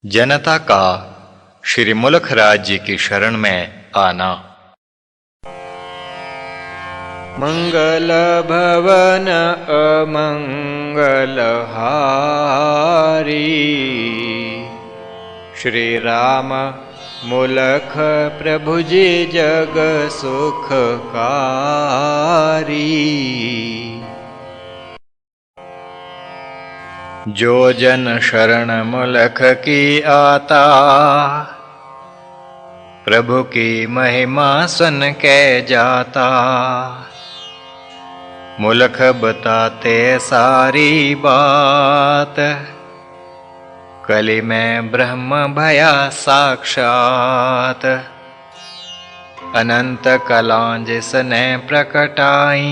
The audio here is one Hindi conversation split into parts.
जनता का श्री मुल्क राज जी की शरण में आना। मंगल भवन अमंगल हारी, श्री राम मुलख प्रभु जी जग सुखकारी। जो जन शरण मुलख की आता, प्रभु की महिमा सुन के जाता। मुलख बताते सारी बात, कलि में ब्रह्म भया साक्षात। अनंत कलां जिसने प्रकटाई,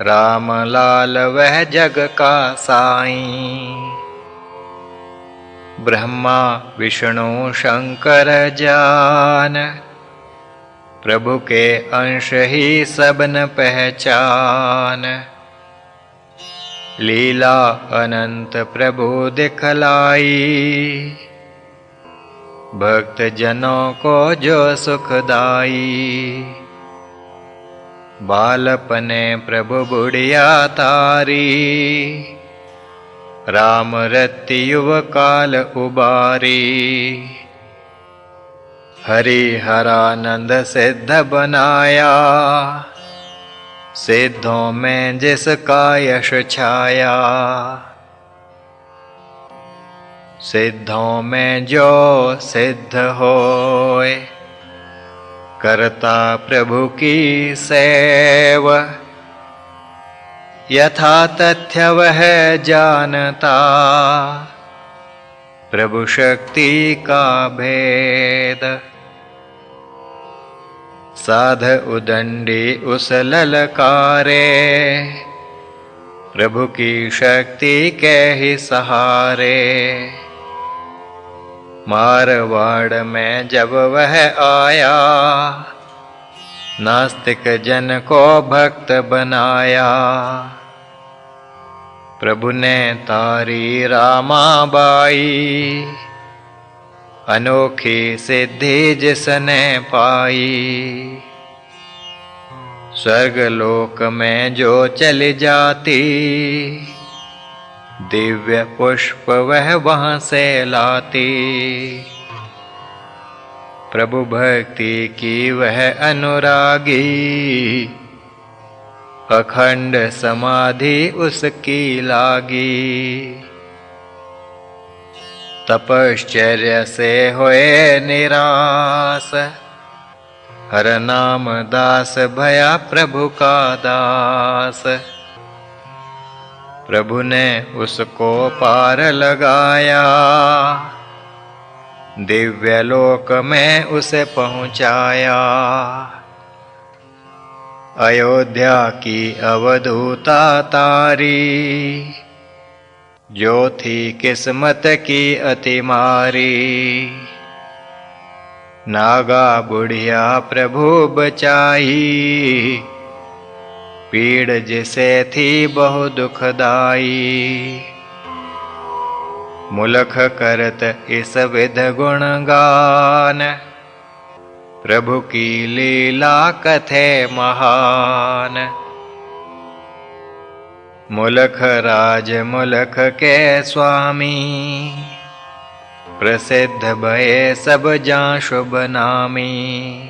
राम लाल वह जग का साईं। ब्रह्मा विष्णु शंकर जान, प्रभु के अंश ही सबन पहचान। लीला अनंत प्रभु दिखलाई, भक्त जनों को जो सुखदाई। बालपने प्रभु बुढ़िया तारी, राम रति युव काल उबारी। हरि हरानंद सिद्ध बनाया, सिद्धों में जिसका यश छाया। सिद्धों में जो सिद्ध होए, करता प्रभु की सेव। यथा तथ्य वह जानता, प्रभु शक्ति का भेद। साध उदंडी उस ललकारे, प्रभु की शक्ति के ही सहारे। मारवाड़ में जब वह आया, नास्तिक जन को भक्त बनाया। प्रभु ने तारी रामाबाई, अनोखी सिद्धि जिसने पाई। स्वर्ग लोक में जो चली जाती, दिव्य पुष्प वह वहां से लाती। प्रभु भक्ति की वह अनुरागी, अखंड समाधि उसकी लागी। तपश्चर्य से होए निरास, हर नाम दास भया प्रभु का दास। प्रभु ने उसको पार लगाया, दिव्य लोक में उसे पहुंचाया। अयोध्या की अवधूता तारी, जो थी किस्मत की अति मारी। नागा बुढ़िया प्रभु बचाई, पीड़ जिसे थी बहु दुखदाई। मुलख करत इस विध गुणगान, प्रभु की लीला कथे महान। मुलख राज मुलख के स्वामी, प्रसिद्ध भये सब जां शुभ नामी।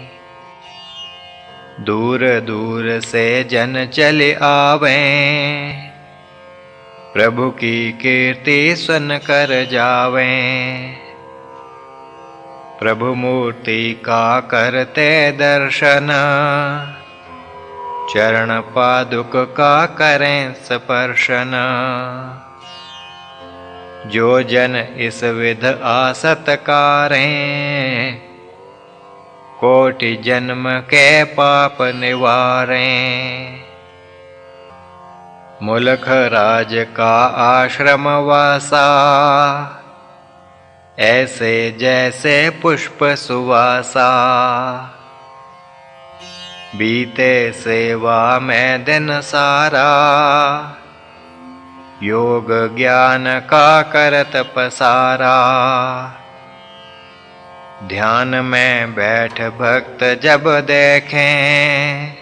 दूर दूर से जन चले आवें, प्रभु की कीर्ति सुन कर जावें। प्रभु मूर्ति का करते दर्शन, चरण पादुक का करें स्पर्शन। जो जन इस विध आसत्कारें, कोटि जन्म के पाप निवारें। मुलख राज का आश्रम वासा, ऐसे जैसे पुष्प सुवासा। बीते सेवा में दिन सारा, योग ज्ञान का करत पसारा। ध्यान में बैठ भक्त जब देखें,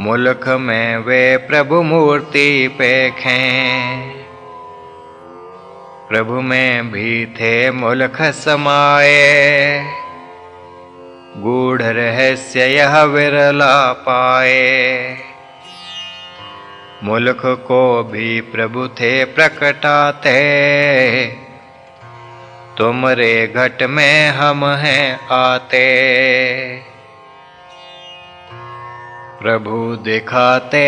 मुल्क में वे प्रभु मूर्ति पेखें। प्रभु में भी थे मुल्क समाये, गूढ़ रहस्य यह विरला पाए। मुल्क को भी प्रभु थे प्रकटाते, तुमरे घट में हम हैं आते। प्रभु दिखाते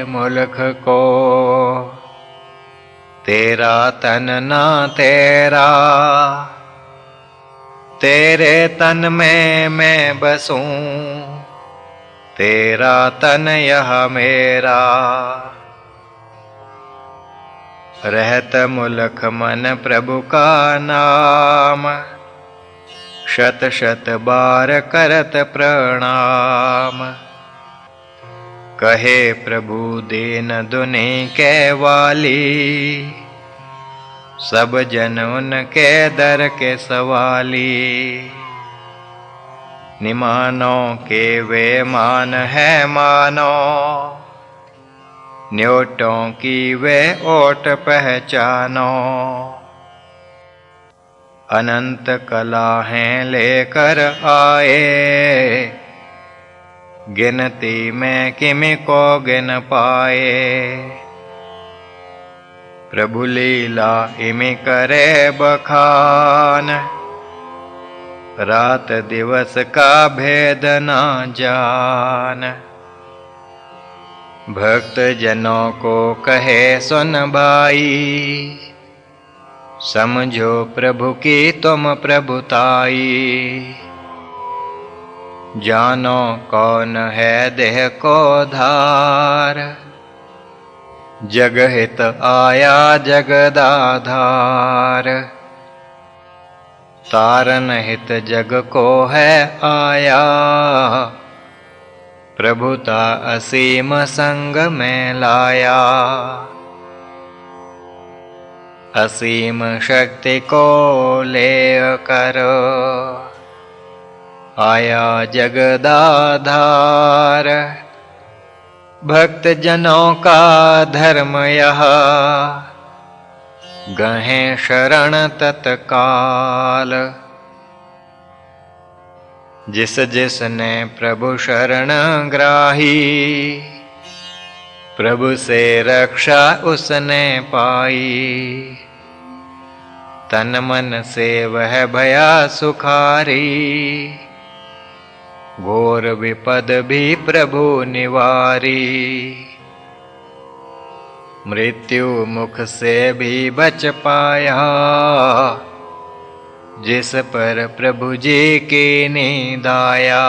मुल्क को, तेरा तन ना तेरा, तेरे तन में मैं बसूं, तेरा तन यह मेरा। रहत मुल्क मन प्रभु का नाम, शत शत बार करत प्रणाम। कहे प्रभु दीन दुनि के वाली, सब जन उनके दर के सवाली। निमानो के वे मान है मानो, न्योटों की वे ओट पहचानो। अनंत कला हैं लेकर आए, गिनती में किमी को गिन पाए। प्रभु लीला इमि करे बखान, रात दिवस का भेद ना जान। भक्त जनों को कहे सुन भाई, समझो प्रभु की तुम प्रभुताई। जानो कौन है देह को धार, जगहित आया जगदाधार। तारन हित जग को है आया, प्रभुता असीम संग में लाया। असीम शक्ति को ले कर, आया जगदाधार। भक्त जनों का धर्म यह, गहें शरण तत्काल। जिस जिसने प्रभु शरण ग्राही, प्रभु से रक्षा उसने पाई। तन मन से वह भया सुखारी, घोर विपद भी प्रभु निवारी। मृत्यु मुख से भी बच पाया, जिस पर प्रभु जी की नींद आया।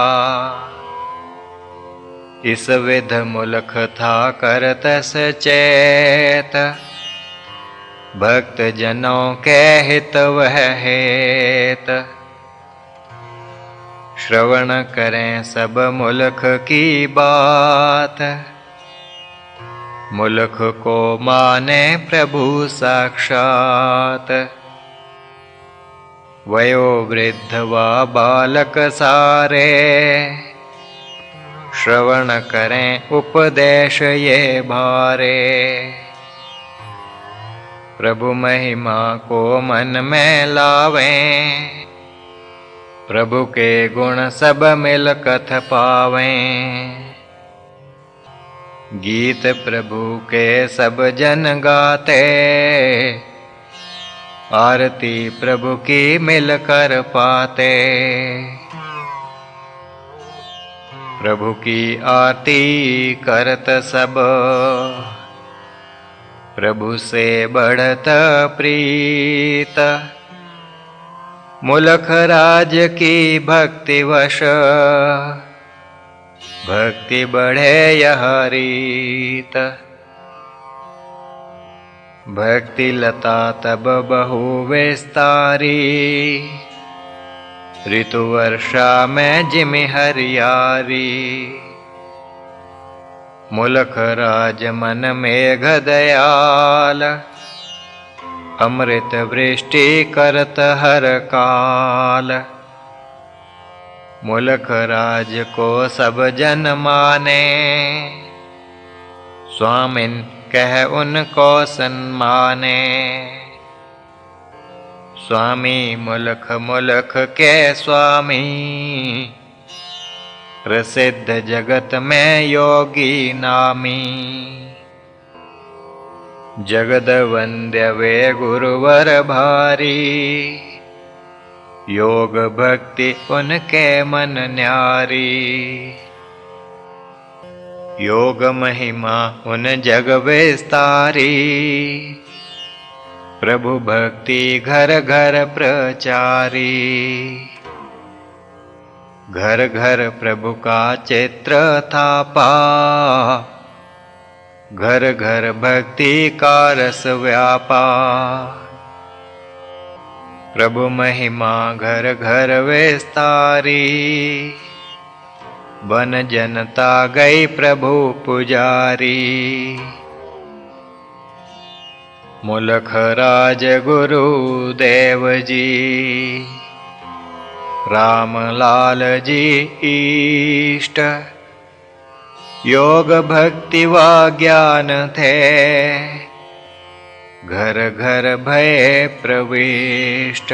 इस विध मुल्क था करत सचेत, भक्त जनों के हित वह हेत। श्रवण करें सब मुल्क की बात, मुल्क को माने प्रभु साक्षात। वयो वृद्ध व बालक सारे, श्रवण करें उपदेश ये भारे। प्रभु महिमा को मन में लावें, प्रभु के गुण सब मिल कथ पावें। गीत प्रभु के सब जन गाते, आरती प्रभु की मिल कर पाते। प्रभु की आरती करत सब, प्रभु से बढ़त प्रीत। मुल्क राज की भक्ति वश, भक्ति बढ़े यह रीत। भक्ति लता तब बहु विस्तारी, ऋतु वर्षा में जिमि हरियारी। मुलख राज मन मेघ दयाल, अमृत वृष्टि करत हर काल। मुलख राज को सब जन माने, स्वामिन कह उनको सन्माने। स्वामी मुलख मुलख के स्वामी, प्रसिद्ध जगत में योगी नामी। जगद वंद्य वे गुरुवर भारी, योग भक्ति उनके मन न्यारी। योग महिमा उन जग विस्तारी, प्रभु भक्ति घर घर प्रचारी। घर घर प्रभु का चित्र थापा, घर घर भक्ति का रस व्यापा। प्रभु महिमा घर घर विस्तारी, बन जनता गई प्रभु पुजारी। मुलख राज गुरु देव जी, राम लाल जी इष्ट। योग भक्ति व ज्ञान थे, घर घर भय प्रविष्ट।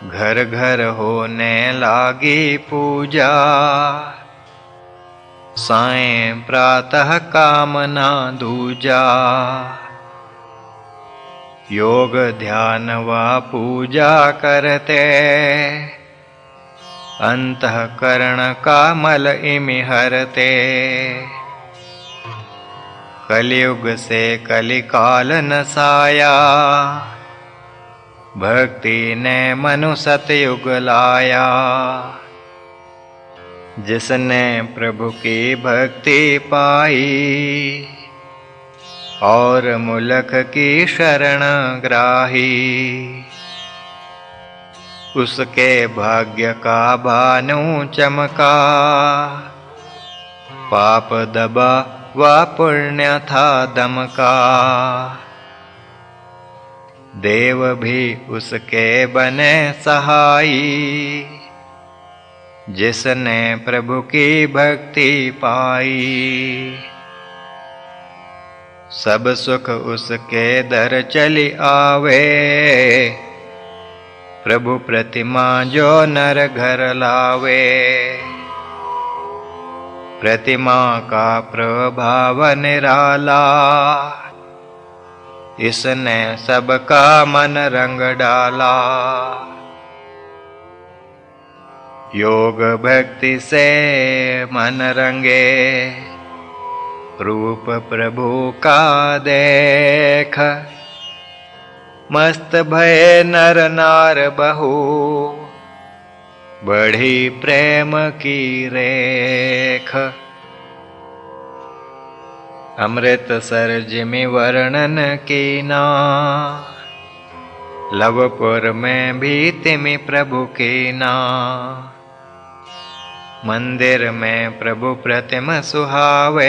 घर घर होने लागी पूजा, सायं प्रातः कामना दूजा। योग ध्यान व पूजा करते, अंतःकरण का मल इमि हरते। कलयुग से कलिकाल नसाया, भक्ति ने मनु सतयुग लाया। जिसने प्रभु की भक्ति पाई, और मुलख की शरण ग्राही। उसके भाग्य का भानु चमका, पाप दबा व पुण्य था दमका। देव भी उसके बने सहाई, जिसने प्रभु की भक्ति पाई। सब सुख उसके दर चली आवे, प्रभु प्रतिमा जो नर घर लावे। प्रतिमा का प्रभाव निराला, इसने सबका मन रंग डाला। योग भक्ति से मन रंगे, रूप प्रभु का देख। मस्त भय नर नार बहु, बढ़ी प्रेम की रेख। अमृत सर जिमि वर्णन कीना, लवपुर में भी तिमि प्रभु कीना। मंदिर में प्रभु प्रतिम सुहावे,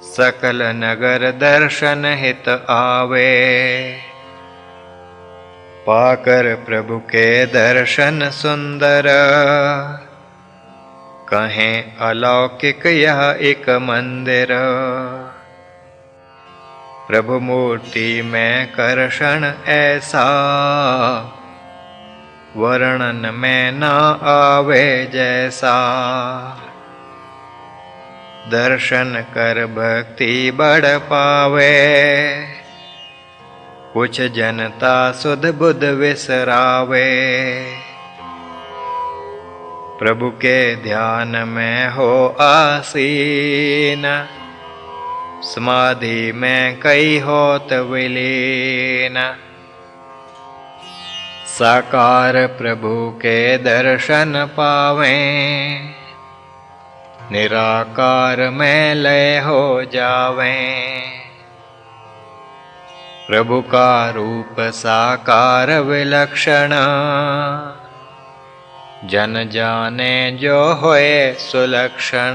सकल नगर दर्शन हित आवे। पाकर प्रभु के दर्शन सुंदर, कहें अलौकिक यह एक मंदिर। प्रभु मूर्ति में कर्षण ऐसा, वर्णन में न आवे जैसा। दर्शन कर भक्ति बढ़ पावे, कुछ जनता सुध बुध विसरावे। प्रभु के ध्यान में हो आसीन, समाधि में कई होत विलीन। साकार प्रभु के दर्शन पावें, निराकार में लय हो जावें। प्रभु का रूप साकार विलक्षण, जन जाने जो होए सुलक्षण।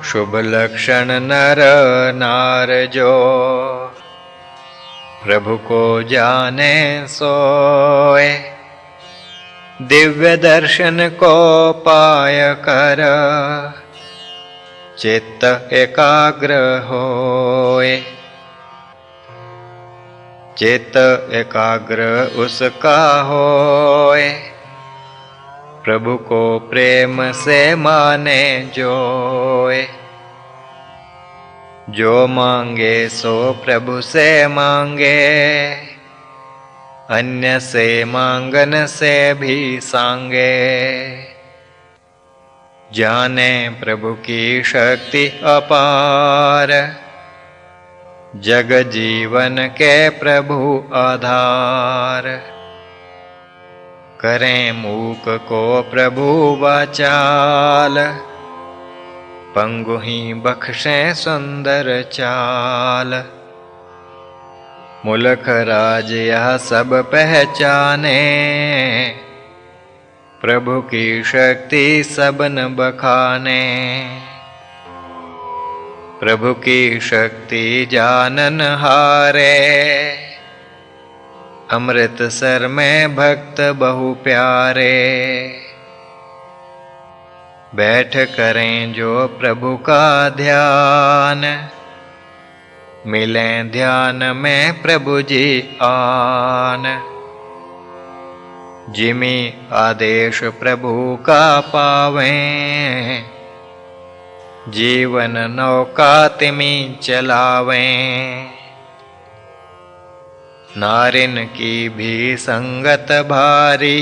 शुभ लक्षण नर नार जो, प्रभु को जाने सोए। दिव्य दर्शन को पाय कर, चित्त एकाग्र होए। चित्त एकाग्र उसका होए, प्रभु को प्रेम से माने जोए। जो मांगे सो प्रभु से मांगे, अन्य से मांगन से भी सांगे। जाने प्रभु की शक्ति अपार, जग जीवन के प्रभु आधार। करें मूक को प्रभु वाचाल, पंगु ही बख्शें सुंदर चाल। मुलख राज यह सब पहचाने, प्रभु की शक्ति सबन बखाने। प्रभु की शक्ति जानन हारे, अमृतसर में भक्त बहु प्यारे। बैठ करें जो प्रभु का ध्यान, मिलें ध्यान में प्रभु जी आन। जिमि आदेश प्रभु का पावें, जीवन नौका तिमि चलावें। नारिन की भी संगत भारी,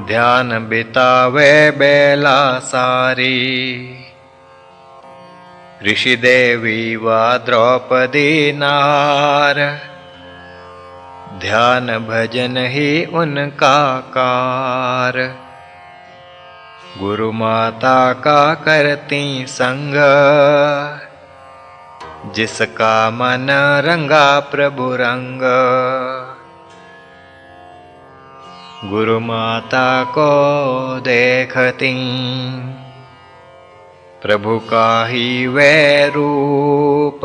ध्यान बितावे बेला सारी। ऋषि देवी व द्रौपदी नार, ध्यान भजन ही उनका कार। गुरु माता का करती संग, जिसका मन रंगा प्रभु रंग। गुरु माता को देखती, प्रभु का ही वे रूप।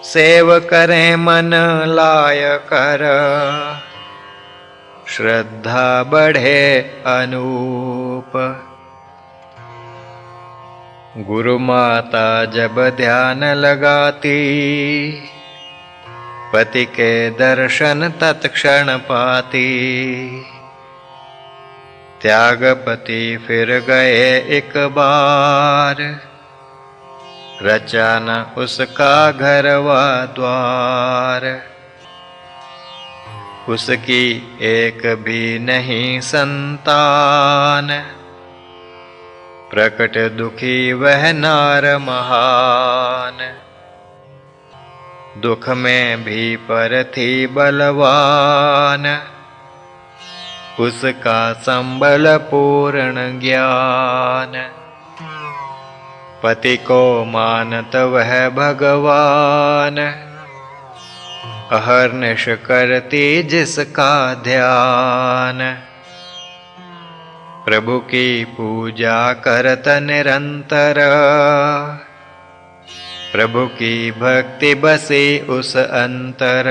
सेव करें मन लाय कर, श्रद्धा बढ़े अनूप। गुरु माता जब ध्यान लगाती, पति के दर्शन तत्क्षण पाती। त्यागपति फिर गए एक बार, रचा न उसका घर व द्वार। उसकी एक भी नहीं संतान, प्रकट दुखी वह नार महान। दुख में भी पर थी बलवान, उसका संबल पूर्ण ज्ञान। पति को मानत वह भगवान, अहर्निश करती जिसका ध्यान। प्रभु की पूजा करत निरंतर, प्रभु की भक्ति बसी उस अंतर।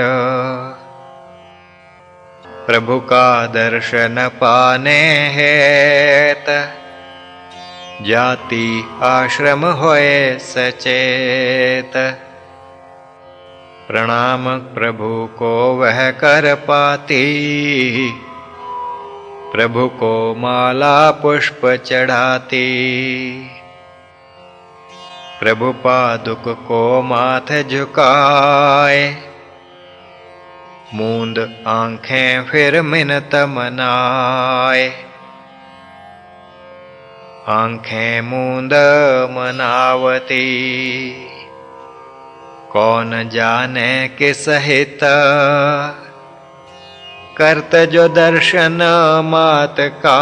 प्रभु का दर्शन पाने हेत, जाति आश्रम होए सचेत। प्रणाम प्रभु को वह कर पाती, प्रभु को माला पुष्प चढ़ाती। प्रभु पादुक को माथ झुकाए, मूंद आंखें फिर मिन्नत मनाए। आंखें मूंद मनावती, कौन जाने किस हित। करत जो दर्शन मात का,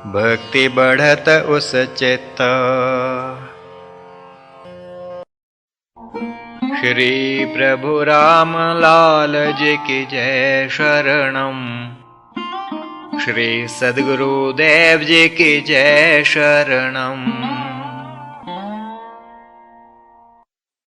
भक्ति बढ़त उस चित्त। श्री प्रभु राम लाल जी की जय शरणम। श्री सद्गुरुदेव जी की जय शरणम।